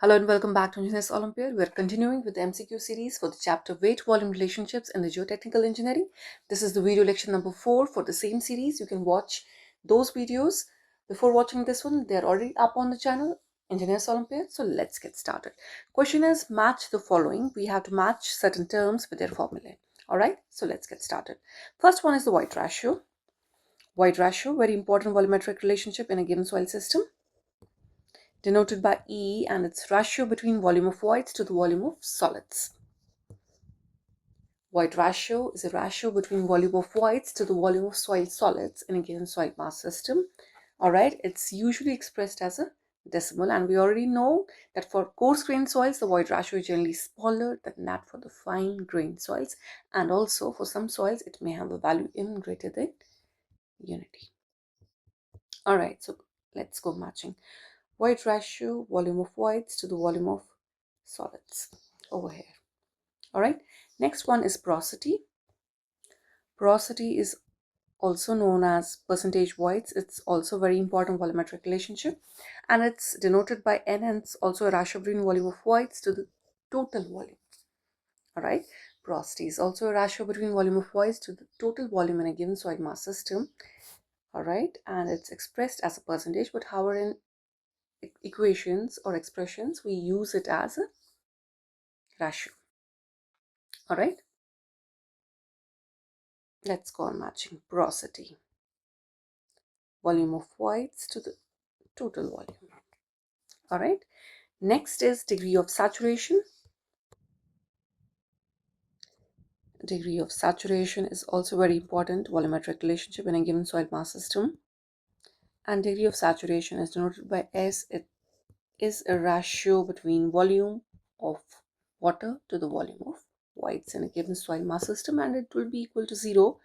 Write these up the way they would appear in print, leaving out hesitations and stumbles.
Hello and welcome back to Engineers Olympiad. We're continuing with the MCQ series for the chapter Weight-Volume Relationships in the Geotechnical Engineering. This is the video lecture number 4 for the same series. You can watch those videos before watching this one. They're already up on the channel, Engineers Olympiad. So let's get started. Question is match the following. We have to match certain terms with their formulae. Alright, so let's get started. First one is the void ratio. Void ratio, very important volumetric relationship in a given soil system, denoted by E, and its ratio between volume of voids to the volume of solids. Void ratio is a ratio between volume of voids to the volume of soil solids in a given soil mass system. Alright, it's usually expressed as a decimal, and we already know that for coarse grained soils the void ratio is generally smaller than that for the fine grained soils, and also for some soils it may have a value even greater than unity. Alright, so let's go matching. Void ratio, volume of voids to the volume of solids over here. All right, next one is porosity. Porosity is also known as percentage voids. It's also very important volumetric relationship, and it's denoted by N, and it's also a ratio between volume of voids to the total volume. All right, porosity is also a ratio between volume of voids to the total volume in a given soil mass system. All right, and it's expressed as a percentage, but however in equations or expressions we use it as a ratio. All right, let's go on matching porosity, volume of voids to the total volume. All right, next is degree of saturation. Degree of saturation is also very important volumetric relationship in a given soil mass system, and degree of saturation is denoted by S. It is a ratio between volume of water to the volume of voids in a given soil mass system, and it will be equal to 0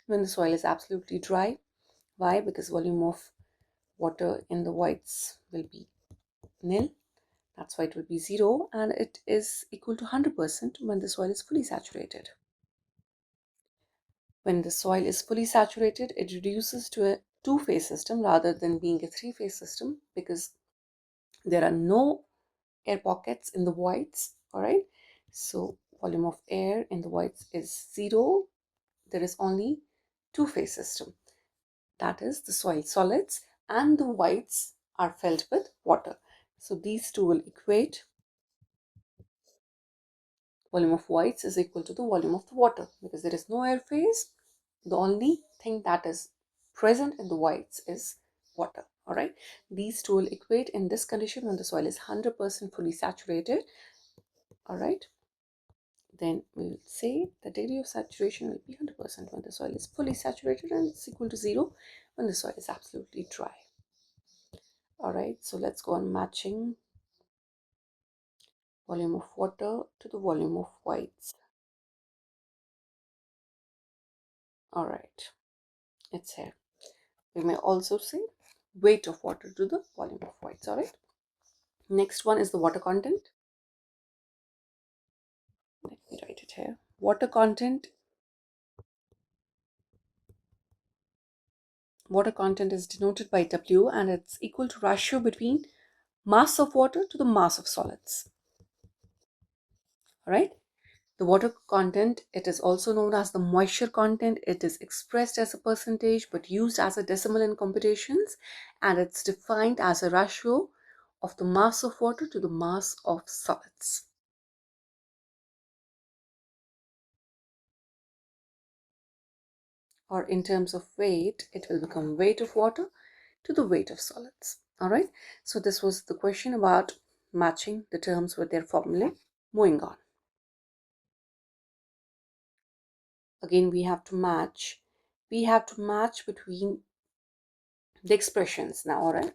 when the soil is absolutely dry. Why? Because volume of water in the voids will be nil. That's why it will be 0, and it is equal to 100% when the soil is fully saturated. When the soil is fully saturated, it reduces to a two-phase system rather than being a three-phase system, because there are no air pockets in the voids. All right, so volume of air in the voids is 0. There is only two-phase system, that is the soil solids, and the voids are filled with water. So these two will equate. Volume of voids is equal to the volume of the water, because there is no air phase. The only thing that is present in the voids is water. All right, these two will equate in this condition when the soil is 100% fully saturated. All right, then we will say the degree of saturation will be 100% when the soil is fully saturated, and it's equal to 0 when the soil is absolutely dry. All right, so let's go on matching volume of water to the volume of voids. All right, it's here. We may also say weight of water to the volume of voids. All right, next one is the water content. Let me write it here. Water content is denoted by W, and it's equal to ratio between mass of water to the mass of solids. All right, the water content, it is also known as the moisture content. It is expressed as a percentage but used as a decimal in computations, and it's defined as a ratio of the mass of water to the mass of solids. Or in terms of weight, it will become weight of water to the weight of solids. All right, so this was the question about matching the terms with their formulae. Moving on. Again, we have to match between the expressions now. All right,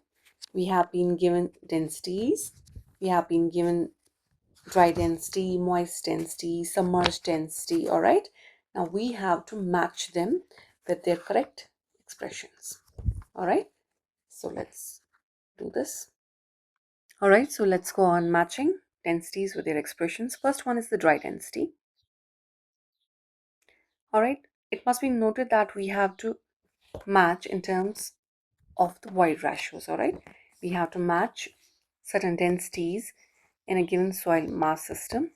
we have been given densities, we have been given dry density, moist density, submerged density. All right, now we have to match them with their correct expressions. All right, so let's do this. All right, so let's go on matching densities with their expressions. First one is the dry density. All right, it must be noted that we have to match in terms of the void ratios. All right, we have to match certain densities in a given soil mass system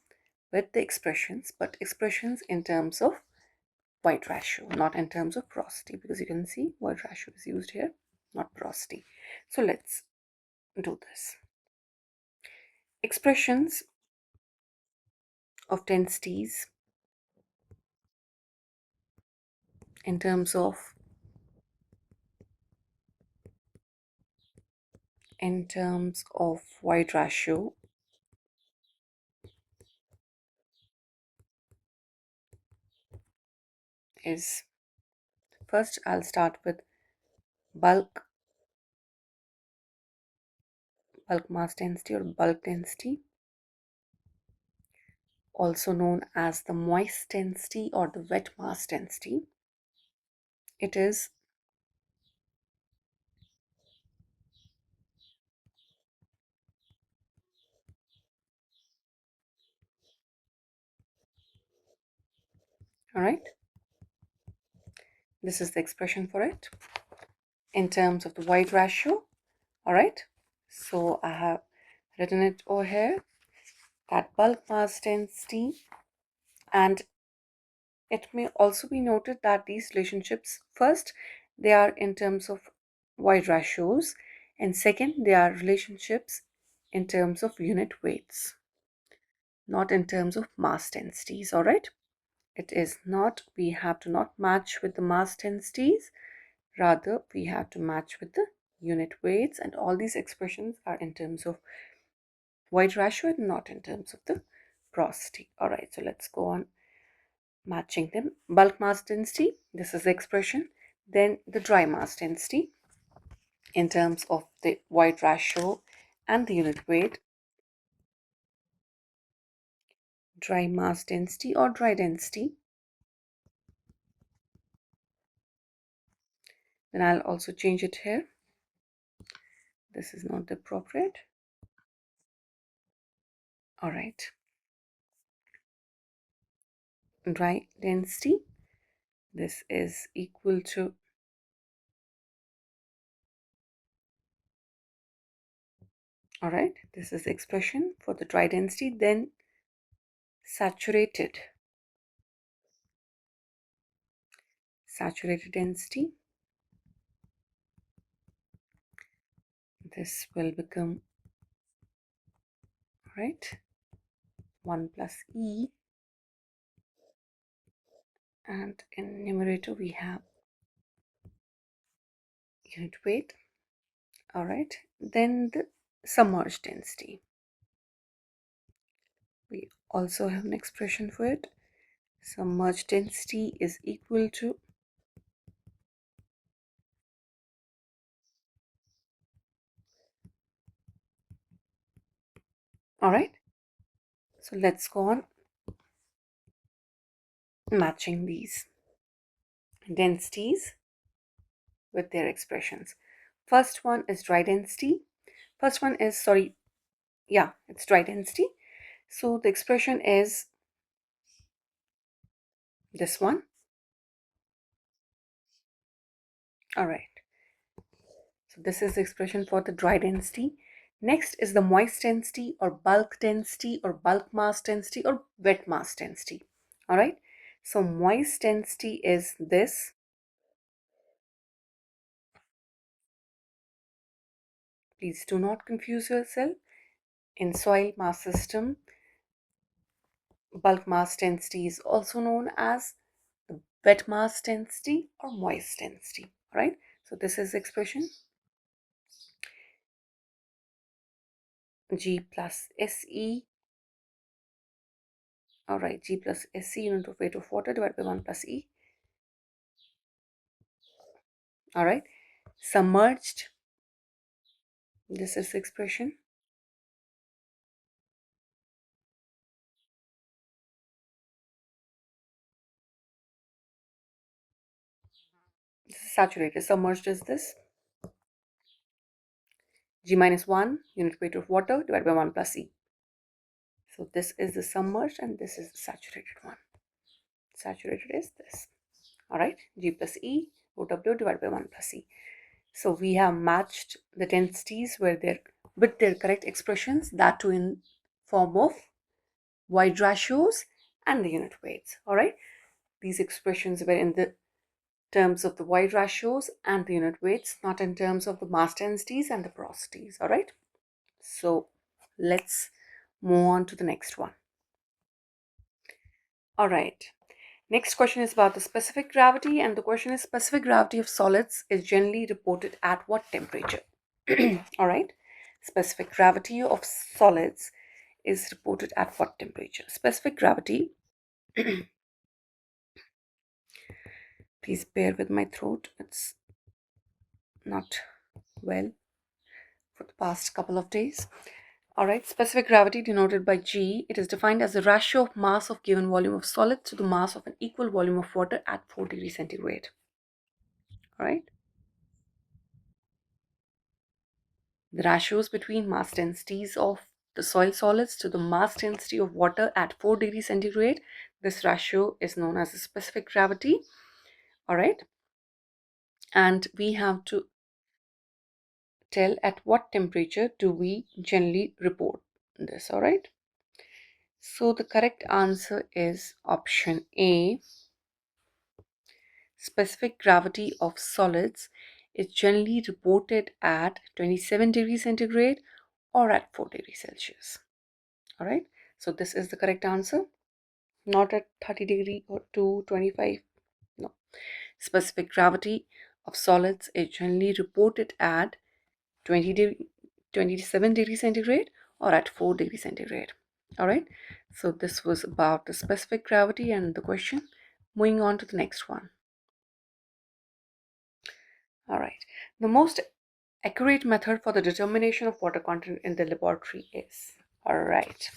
with the expressions, but expressions in terms of void ratio, not in terms of porosity, because you can see void ratio is used here, not porosity. So let's do this. Expressions of densities in terms of void ratio is, first I'll start with bulk mass density or bulk density, also known as the moist density or the wet mass density. It is all right. This is the expression for it in terms of the void ratio. All right. So I have written it over here, that bulk mass density, and it may also be noted that these relationships, first, they are in terms of void ratios, and second, they are relationships in terms of unit weights, not in terms of mass densities. All right. It is not, we have to not match with the mass densities, rather we have to match with the unit weights, and all these expressions are in terms of void ratio and not in terms of the porosity. All right, so let's go on matching them. Bulk mass density, this is the expression. Then the dry mass density in terms of the void ratio and the unit weight. Dry mass density or dry density. Then I'll also change it here. This is not appropriate. All right. Dry density, this is equal to, all right, this is the expression for the dry density. Then saturated density, this will become, right, 1 plus E, and in numerator we have unit weight. All right, then the submerged density, we also have an expression for it. Submerged density is equal to, all right, so let's go on matching these densities with their expressions. First one is dry density. First one is, sorry, yeah, it's dry density. So the expression is this one. All right. So this is the expression for the dry density. Next is the moist density or bulk mass density or wet mass density. All right. So moist density is this. Please do not confuse yourself. In soil mass system, bulk mass density is also known as the wet mass density or moist density. All right. So this is the expression G plus SE. All right, G plus SE, unit of weight of water, divided by 1 plus E. All right, submerged, this is the expression. This is saturated. Submerged is this. G minus 1, unit weight of water, divided by 1 plus E. So this is the submerged and this is the saturated one. Saturated is this. All right, G plus E, OW divided by 1 plus E. So we have matched the densities with their correct expressions, that too in form of void ratios and the unit weights. All right, these expressions were in the terms of the void ratios and the unit weights, not in terms of the mass densities and the porosities. All right, so let's move on to the next one. All right, next question is about the specific gravity, and the question is specific gravity of solids is generally reported at what temperature? All right, specific gravity of solids is reported at what temperature? Specific gravity, please bear with my throat, it's not well for the past couple of days. All right, specific gravity denoted by G, it is defined as the ratio of mass of given volume of solid to the mass of an equal volume of water at 4 degrees centigrade. All right, the ratios between mass densities of the soil solids to the mass density of water at 4 degrees centigrade, this ratio is known as the specific gravity. All right, and we have to tell at what temperature do we generally report this. All right, so the correct answer is option A. Specific gravity of solids is generally reported at 27 degrees centigrade or at 4 degrees Celsius. All right, so this is the correct answer, not at 30 degree or to 25. No, specific gravity of solids is generally reported at 27 degrees centigrade or at 4 degrees centigrade. All right, so this was about the specific gravity and the question. Moving on to the next one. All right, the most accurate method for the determination of water content in the laboratory is. All right,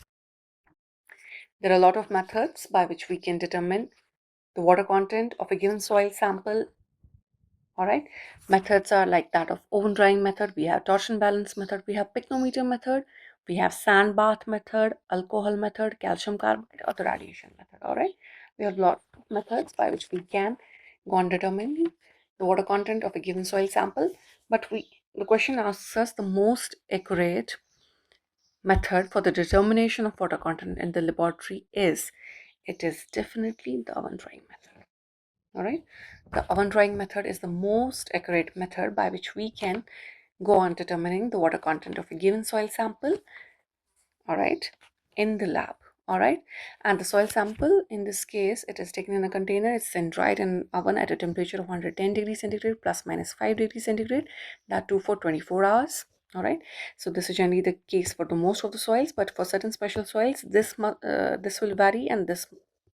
there are a lot of methods by which we can determine the water content of a given soil sample. All right, methods are like that of oven drying method, we have torsion balance method, we have picnometer method, we have sand bath method, alcohol method, calcium carbide, or the radiation method. All right, we have a lot of methods by which we can go on determining the water content of a given soil sample, but the question asks us the most accurate method for the determination of water content in the laboratory is. It is definitely the oven drying method. All right, the oven drying method is the most accurate method by which we can go on determining the water content of a given soil sample. All right, in the lab. All right, and the soil sample in this case, it is taken in a container, it's then dried in an oven at a temperature of 110 degrees centigrade plus minus 5 degrees centigrade, that too for 24 hours. All right, so this is generally the case for the most of the soils, but for certain special soils this will vary, and this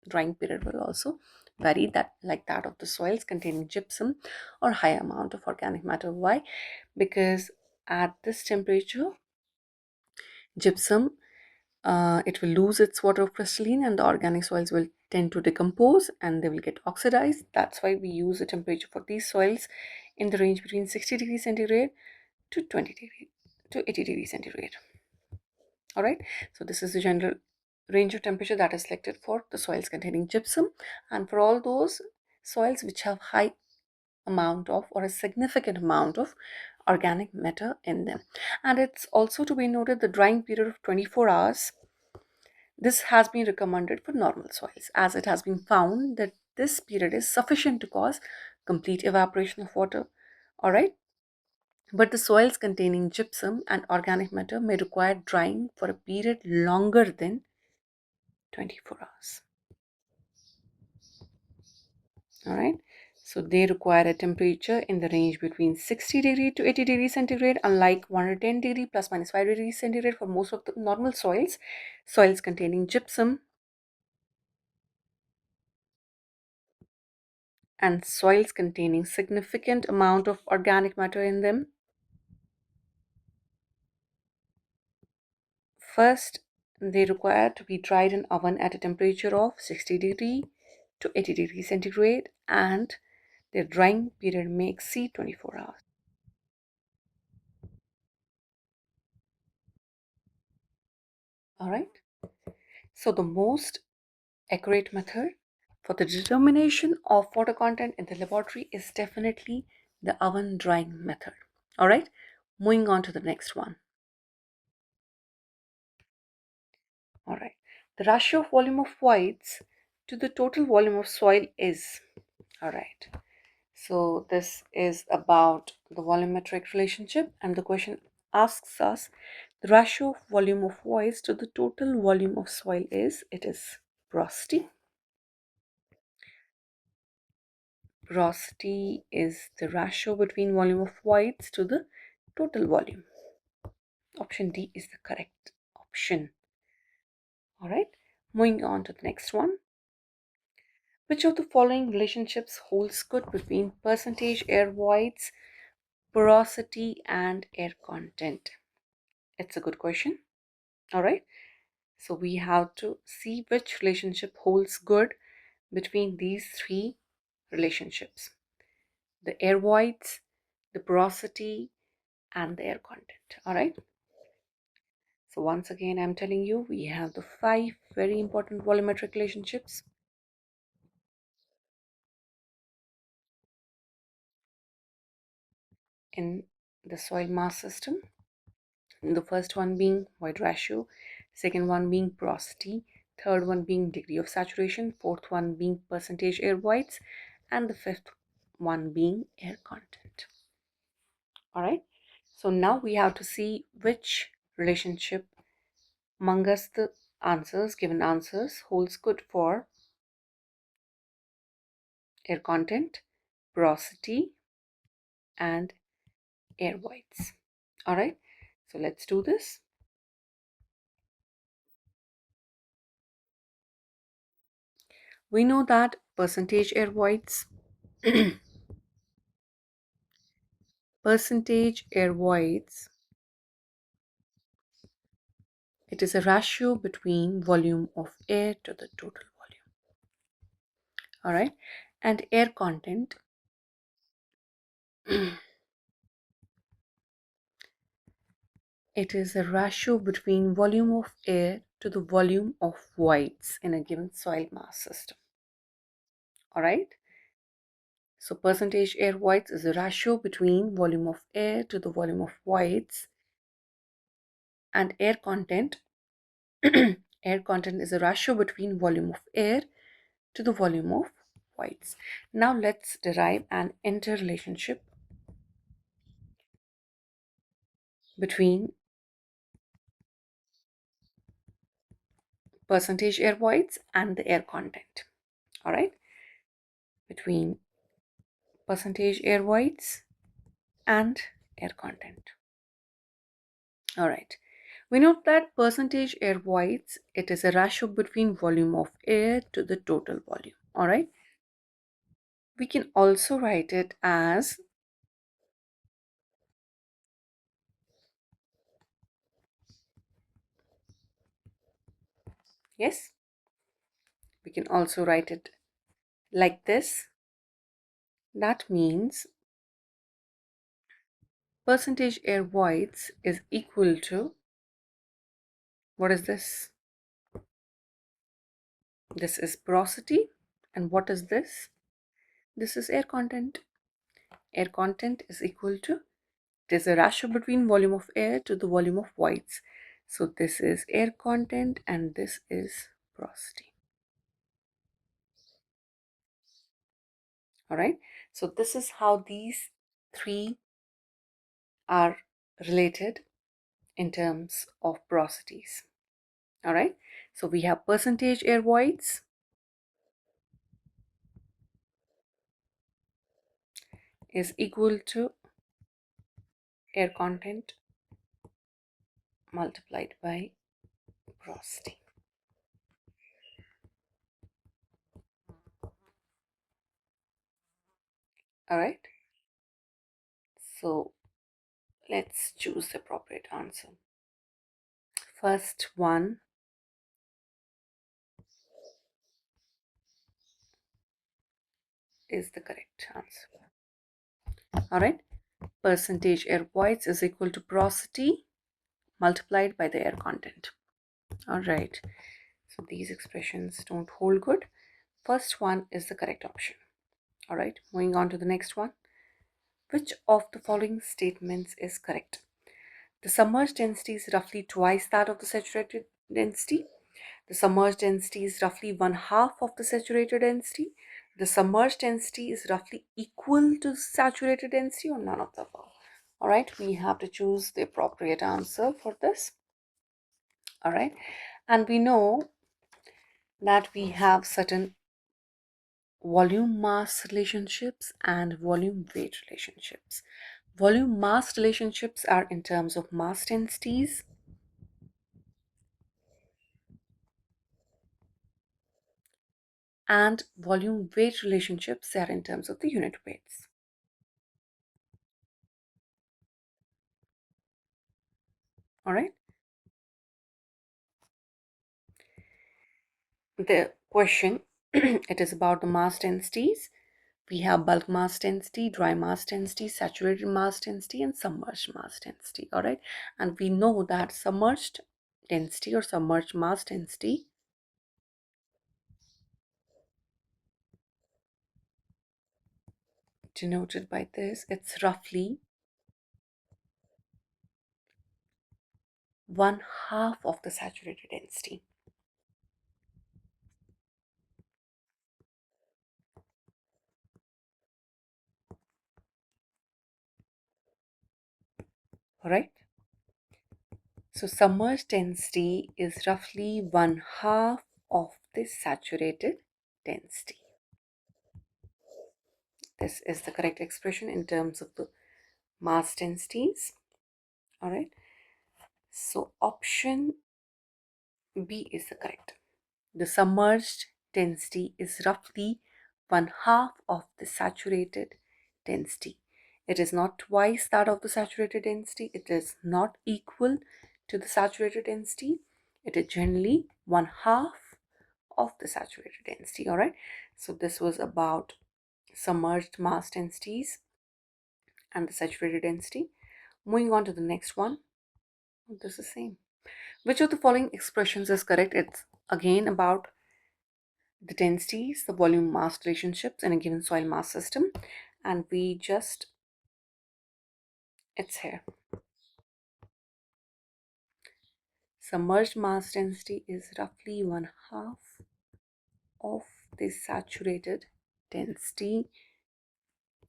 drying period will also vary, that like that of the soils containing gypsum or high amount of organic matter. Why? Because at this temperature, gypsum, it will lose its water crystalline, and the organic soils will tend to decompose and they will get oxidized. That's why we use a temperature for these soils in the range between 60 degrees centigrade to 20 degree to 80 degrees centigrade. All right, so this is the general range of temperature that is selected for the soils containing gypsum, and for all those soils which have high amount of or a significant amount of organic matter in them. And it's also to be noted the drying period of 24 hours. This has been recommended for normal soils, as it has been found that this period is sufficient to cause complete evaporation of water. All right, but the soils containing gypsum and organic matter may require drying for a period longer than 24 hours. All right, so they require a temperature in the range between 60 degree to 80 degrees centigrade, unlike 110 degree plus minus 5 degrees centigrade for most of the normal soils. Soils containing gypsum and soils containing significant amount of organic matter in them, first they require to be dried in oven at a temperature of 60 degree to 80 degrees centigrade, and their drying period may exceed 24 hours. All right, so the most accurate method for the determination of water content in the laboratory is definitely the oven drying method. All right, moving on to the next one. All right. The ratio of volume of whites to the total volume of soil is. All right. So this is about the volumetric relationship, and the question asks us the ratio of volume of whites to the total volume of soil is. It is porosity. Porosity is the ratio between volume of whites to the total volume. Option D is the correct option. All right. Moving on to the next one. Which of the following relationships holds good between percentage air voids, porosity, and air content? It's a good question. All right. So we have to see which relationship holds good between these three relationships: the air voids, the porosity, and the air content. All right. So once again, I'm telling you, we have the five very important volumetric relationships. In the soil mass system. The first one being void ratio, second one being porosity, third one being degree of saturation, fourth one being percentage air voids, and the fifth one being air content. All right. So now we have to see which relationship among us the given answers holds good for air content, porosity, and air voids. All right. So let's do this. We know that percentage air voids percentage air voids, it is a ratio between volume of air to the total volume. All right. And air content, it is a ratio between volume of air to the volume of voids in a given soil mass system. All right. So percentage air voids is a ratio between volume of air to the volume of voids, and air content air content is a ratio between volume of air to the volume of voids. Now let's derive an interrelationship between percentage air voids and the air content. All right. Between percentage air voids and air content. All right. We note that percentage air voids, it is a ratio between volume of air to the total volume. All right. We can also write it as yes. We can also write it like this. That means percentage air voids is equal to, what is this? This is porosity. And what is this? This is air content. Air content is equal to, there's a ratio between volume of air to the volume of voids. So this is air content and this is porosity. All right. So this is how these three are related in terms of porosities. All right. So we have percentage air voids is equal to air content multiplied by porosity. All right. So let's choose the appropriate answer. First one is the correct answer. All right. Percentage air voids is equal to porosity multiplied by the air content. All right. So these expressions don't hold good. First one is the correct option. All right. Moving on to the next one. Which of the following statements is correct? The submerged density is roughly twice that of the saturated density. The submerged density is roughly one half of the saturated density. The submerged density is roughly equal to saturated density, or none of the above. All right, we have to choose the appropriate answer for this. All right, and we know that we have certain volume mass relationships and volume weight relationships. Volume mass relationships are in terms of mass densities, and volume weight relationships are in terms of the unit weights. All right, the question it is about the mass densities. We have bulk mass density, dry mass density, saturated mass density, and submerged mass density. All right, and we know that submerged density or submerged mass density denoted by this, it's roughly one half of the saturated density. All right, so submerged density is roughly one half of the saturated density. This is the correct expression in terms of the mass densities. All right, so option B is the correct. The submerged density is roughly one half of the saturated density. It is not twice that of the saturated density. It is not equal to the saturated density. It is generally one half of the saturated density. All right. So this was about submerged mass densities and the saturated density. Moving on to the next one. This is the same. Which of the following expressions is correct? It's again about the densities, the volume mass relationships in a given soil mass system, and it's here. Submerged mass density is roughly one half of the saturated density.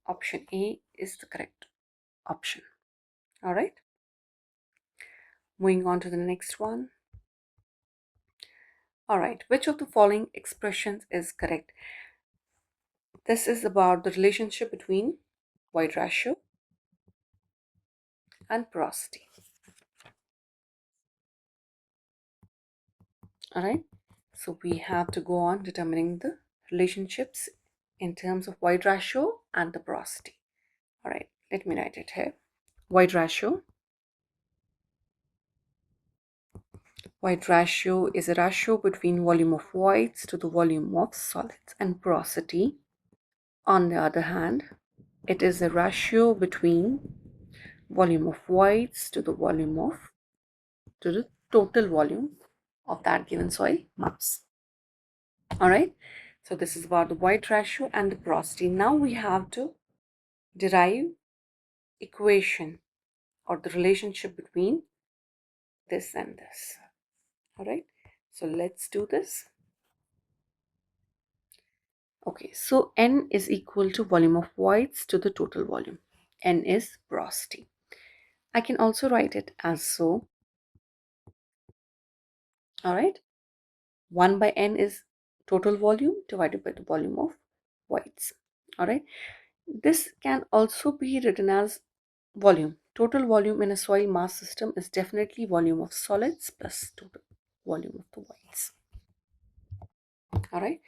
Option A is the correct option. All right. Moving on to the next one. All right. Which of the following expressions is correct? This is about the relationship between void ratio and porosity. All right. So we have to go on determining the relationships in terms of void ratio and the porosity. All right. Let me write it here. Void ratio. Void ratio is a ratio between volume of voids to the volume of solids, and porosity, on the other hand, it is a ratio between volume of voids to the total volume of that given soil mass. All right. So this is about the void ratio and the porosity. Now we have to derive equation or the relationship between this and this. All right. So let's do this. Okay, so N is equal to volume of voids to the total volume. N is porosity. I can also write it as so. All right. 1 by N is total volume divided by the volume of voids. All right. This can also be written as volume. Total volume in a soil mass system is definitely volume of solids plus total volume of the voids. All right.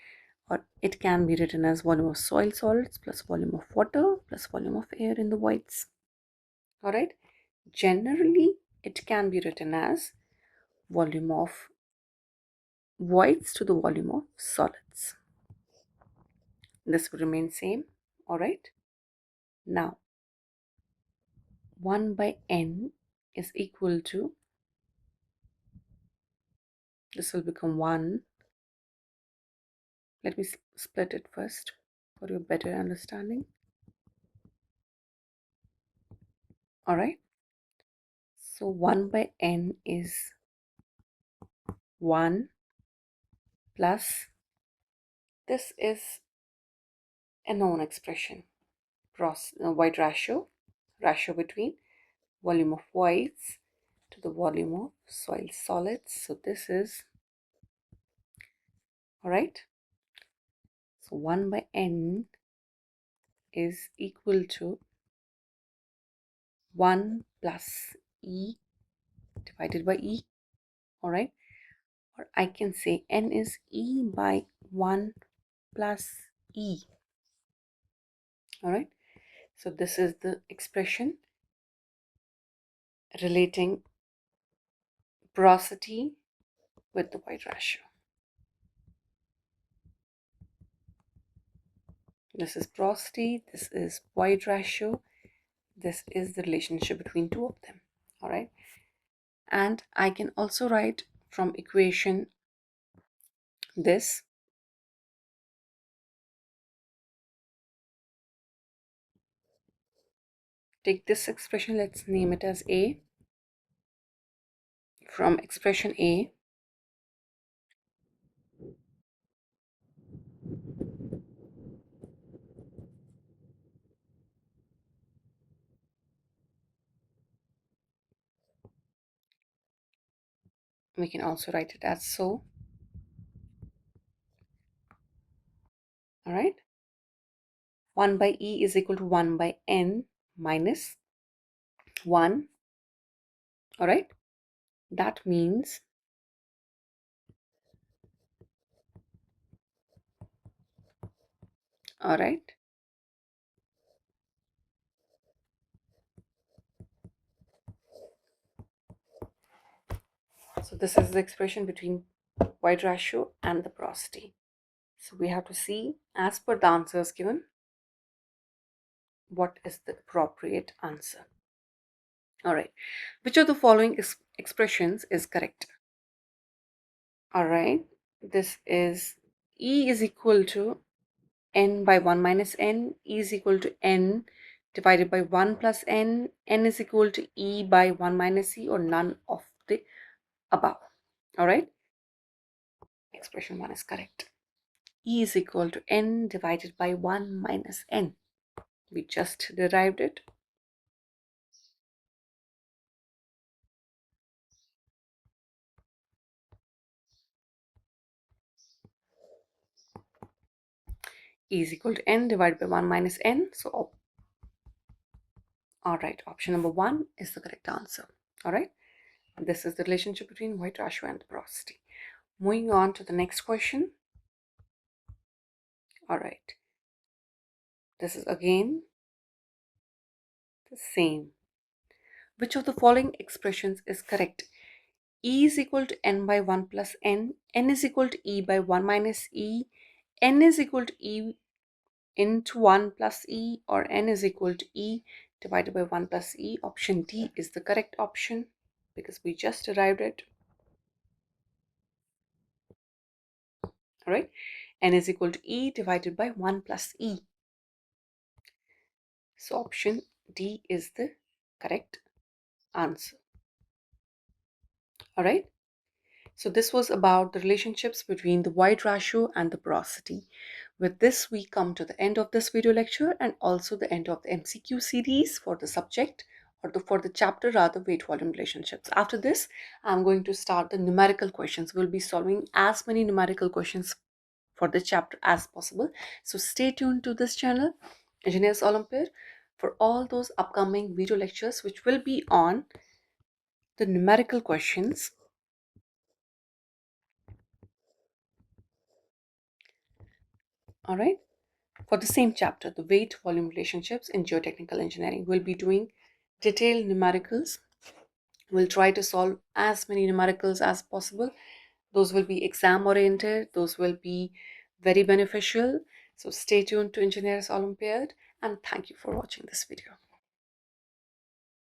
Or it can be written as volume of soil solids plus volume of water plus volume of air in the voids. All right. Generally, it can be written as volume of voids to the volume of solids. This will remain same. All right. Now, 1 by N is equal to, this will become 1. Let me split it first for your better understanding. All right. So 1 by N is 1 plus this is a known expression, void ratio between volume of voids to the volume of soil solids. So this is, all right, so 1 by n is equal to 1 plus E divided by E, all right, or I can say n is E by 1 plus E, all right. So this is the expression relating porosity with the void ratio. This is porosity, this is void ratio, this is the relationship between two of them, all right. And I can also write from equation this, take this expression, let's name it as A. From expression A, we can also write it as so, all right. 1 by E is equal to 1 by N minus 1, all right. That means all right, so this is the expression between void ratio and the porosity. So we have to see, as per the answers given, what is the appropriate answer. All right, which of the following expressions is correct? All right, this is E is equal to n by 1 minus n, E is equal to n divided by 1 plus n is equal to E by 1 minus E, or none of the above. All right, expression 1 is correct. E is equal to n divided by 1 minus n. We just derived it. E is equal to n divided by 1 minus n. So, all right, option number 1 is the correct answer. All right, this is the relationship between void ratio and the porosity. Moving on to the next question. All right, this is again the same. Which of the following expressions is correct? E is equal to n by 1 plus n is equal to E by 1 minus E, n is equal to E into 1 plus E, or n is equal to E divided by 1 plus E. Option D is the correct option because we just derived it. All right, n is equal to E divided by 1 plus E. So option D is the correct answer. All right, so this was about the relationships between the void ratio and the porosity. With this, we come to the end of this video lecture and also the end of the MCQ series for the subject, or for the chapter rather, weight volume relationships. After this, I'm going to start the numerical questions. We'll be solving as many numerical questions for the chapter as possible. So stay tuned to this channel, Engineers Olympiad, for all those upcoming video lectures which will be on the numerical questions. All right, for the same chapter, the weight volume relationships in geotechnical engineering, we'll be doing detailed numericals. We'll try to solve as many numericals as possible. Those will be exam oriented, those will be very beneficial. So stay tuned to Engineers Olympiad, and thank you for watching this video.